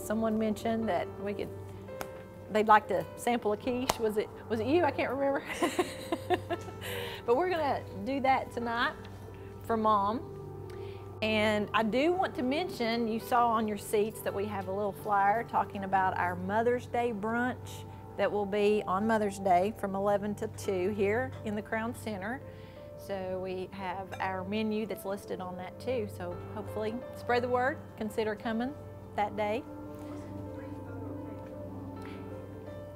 someone mentioned that they'd like to sample a quiche. Was it you? I can't remember. But we're gonna do that tonight for Mom. And I do want to mention, you saw on your seats that we have a little flyer talking about our Mother's Day brunch that will be on Mother's Day from 11 to 2 here in the Crown Center. So we have our menu that's listed on that too. So hopefully spread the word, consider coming that day.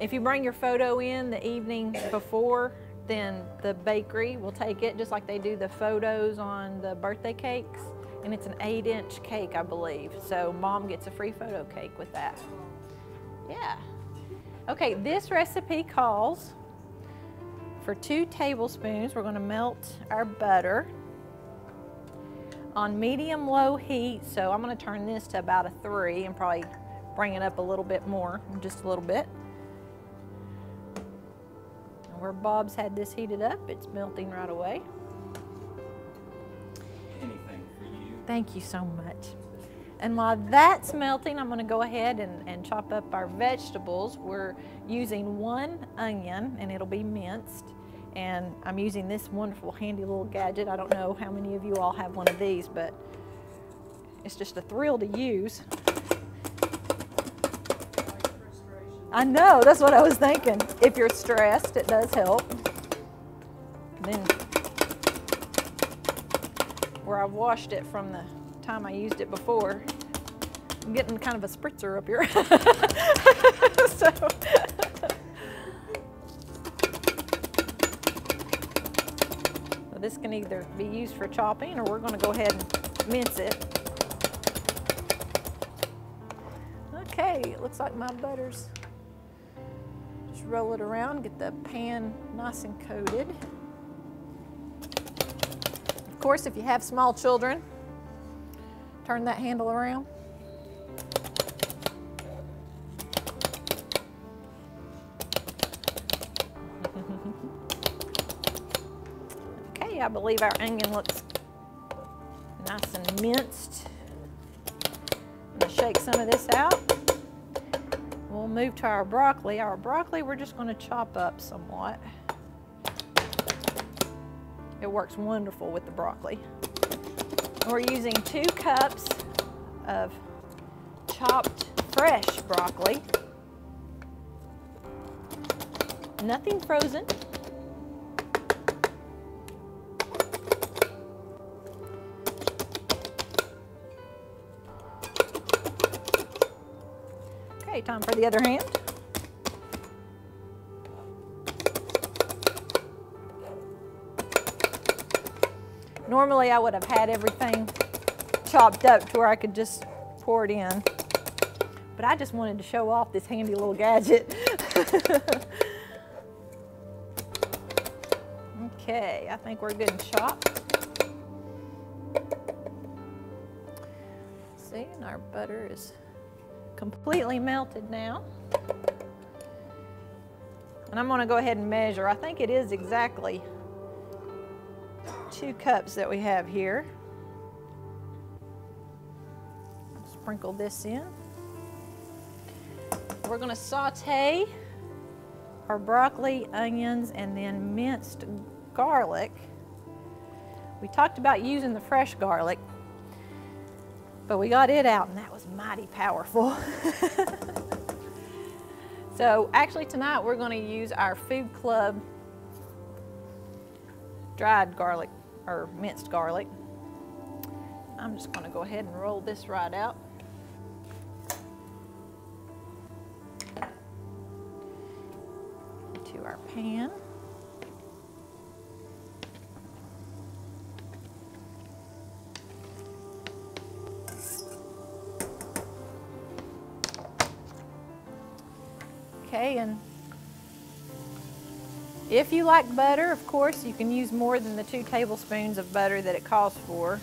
If you bring your photo in the evening before, then the bakery will take it just like they do the photos on the birthday cakes. And it's an 8-inch cake, I believe. So Mom gets a free photo cake with that. Yeah. Okay, this recipe calls for 2 tablespoons. We're gonna melt our butter on medium-low heat. So I'm gonna turn this to about a 3 and probably bring it up a little bit more, just a little bit. And where Bob's had this heated up, it's melting right away. Thank you so much. And while that's melting, I'm going to go ahead and chop up our vegetables. We're using 1 onion, and it'll be minced. And I'm using this wonderful handy little gadget. I don't know how many of you all have one of these, but it's just a thrill to use. I know, that's what I was thinking. If you're stressed, it does help. Then where I've washed it from the time I used it before. I'm getting kind of a spritzer up here. So this can either be used for chopping, or we're going to go ahead and mince it. Okay, it looks like my butter's, just roll it around, get the pan nice and coated. Of course, if you have small children, turn that handle around. Okay, I believe our onion looks nice and minced. I'm going to shake some of this out. We'll move to our broccoli. Our broccoli, we're just going to chop up somewhat. It works wonderful with the broccoli. And we're using 2 cups of chopped fresh broccoli. Nothing frozen. Okay, time for the other hand. Normally I would have had everything chopped up to where I could just pour it in, but I just wanted to show off this handy little gadget. Okay, I think we're good and chopped. See, and our butter is completely melted now. And I'm going to go ahead and measure. I think it is exactly 2 cups that we have here. Sprinkle this in. We're going to saute our broccoli, onions, and then minced garlic. We talked about using the fresh garlic, but we got it out and that was mighty powerful. So actually tonight we're going to use our Food Club dried garlic, or minced garlic. I'm just going to go ahead and roll this right out. Into our pan. Okay, and if you like butter, of course, you can use more than the 2 tablespoons of butter that it calls for.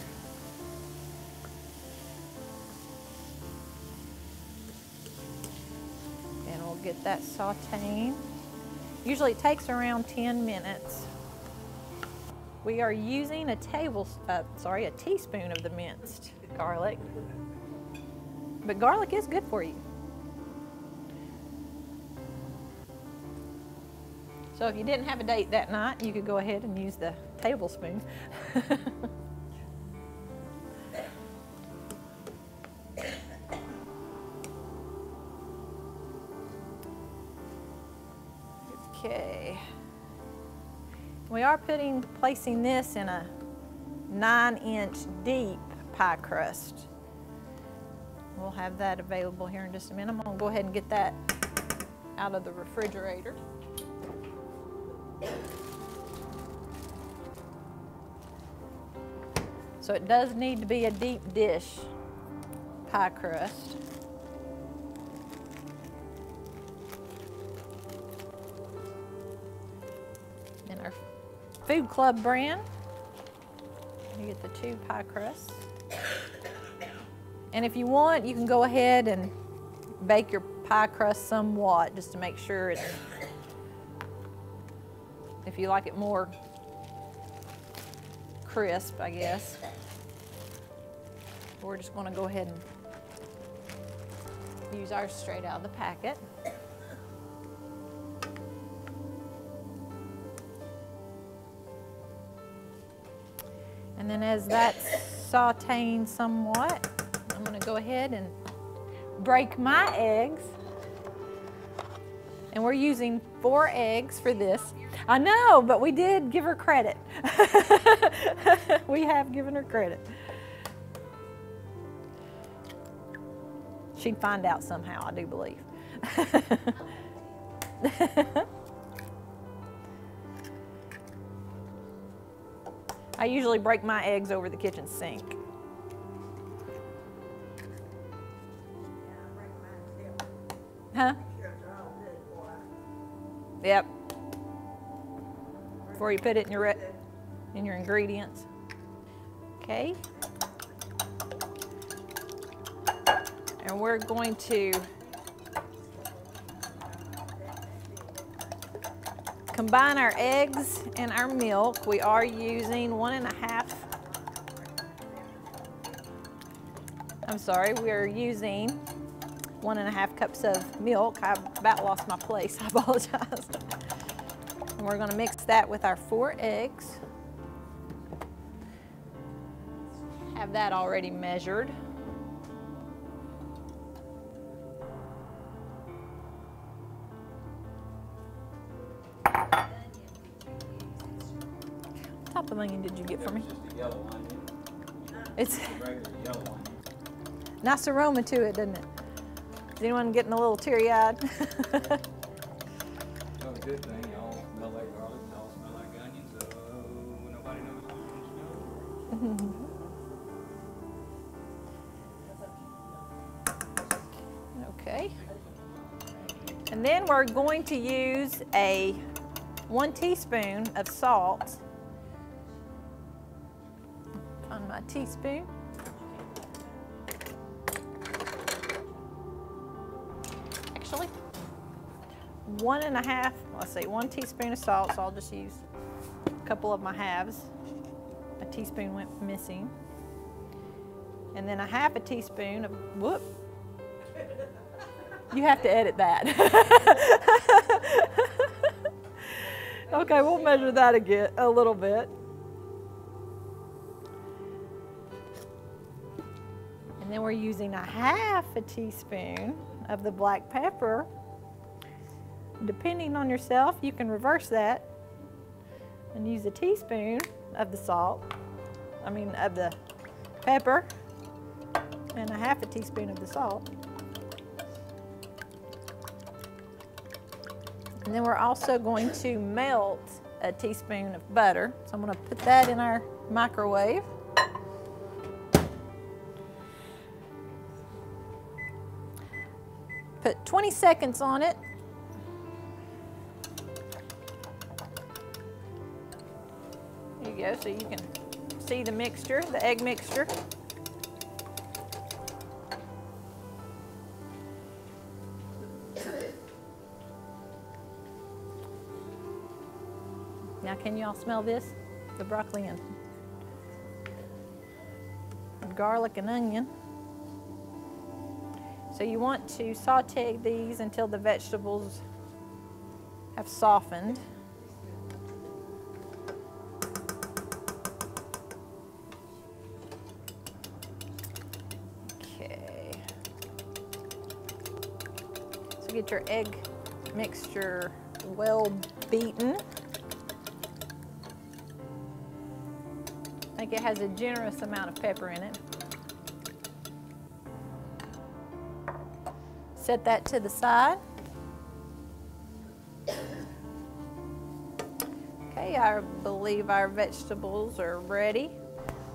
And we'll get that sauteing. Usually it takes around 10 minutes. We are using a teaspoon of the minced garlic. But garlic is good for you. So if you didn't have a date that night, you could go ahead and use the tablespoon. Okay. We are placing this in a 9-inch deep pie crust. We'll have that available here in just a minute. I'm gonna go ahead and get that out of the refrigerator. So it does need to be a deep dish pie crust. And our Food Club brand, you get the 2 pie crusts. And if you want, you can go ahead and bake your pie crust somewhat just to make sure it's, if you like it more crisp, I guess. We're just going to go ahead and use ours straight out of the packet. And then as that's sauteing somewhat, I'm going to go ahead and break my eggs. And we're using 4 eggs for this. I know, but we did give her credit. We have given her credit. She'd find out somehow, I do believe. I usually break my eggs over the kitchen sink. Huh? Yep. Before you put it in your ingredients. Okay. And we're going to combine our eggs and our milk. We are using 1.5. We are using 1.5 cups of milk. I about lost my place, I apologize. And we're gonna mix that with our 4 eggs. Have that already measured. What type of onion did you get for me? Just a yellow onion. It's A regular yellow onion. nice aroma to it, doesn't it? Is anyone getting a little teary-eyed? That's a good thing. Y'all smell like garlic, y'all smell like onions, so nobody knows what you smell. Okay. And then we're going to use 1 teaspoon of salt on my teaspoon. Actually, 1.5, let's see, 1 teaspoon of salt, so I'll just use a couple of my halves. A teaspoon went missing. And then 1/2 teaspoon of, whoop. You have to edit that. Okay, we'll measure that again, a little bit. And then we're using 1/2 teaspoon of the black pepper. Depending on yourself, you can reverse that and use a teaspoon of the of the pepper, and 1/2 teaspoon of the salt. And then we're also going to melt a teaspoon of butter. So I'm going to put that in our microwave. Put 20 seconds on it. There you go, so you can see the mixture, the egg mixture. Now, can you all smell this? The broccoli and garlic and onion. So you want to saute these until the vegetables have softened. Get your egg mixture well beaten. I think it has a generous amount of pepper in it. Set that to the side. Okay, I believe our vegetables are ready.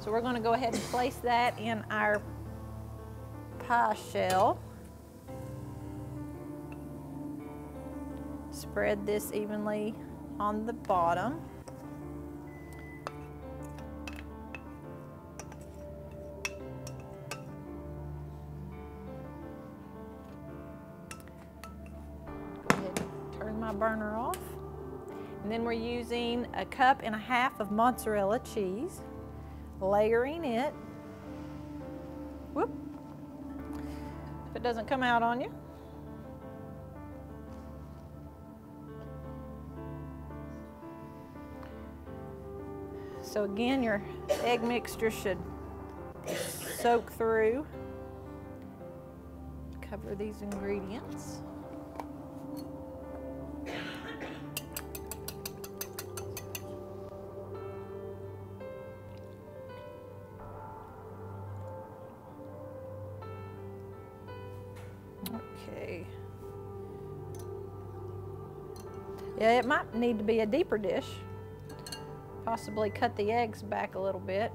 So we're going to go ahead and place that in our pie shell. Spread this evenly on the bottom. Go ahead and turn my burner off. And then we're using 1.5 cups of mozzarella cheese, layering it. Whoop. If it doesn't come out on you. So again, your egg mixture should soak through. Cover these ingredients. Okay. Yeah, it might need to be a deeper dish. Possibly cut the eggs back a little bit.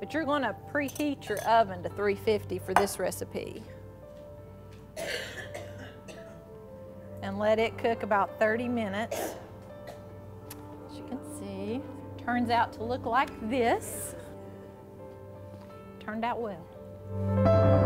But you're going to preheat your oven to 350 for this recipe. And let it cook about 30 minutes. As you can see, turns out to look like this. Turned out well.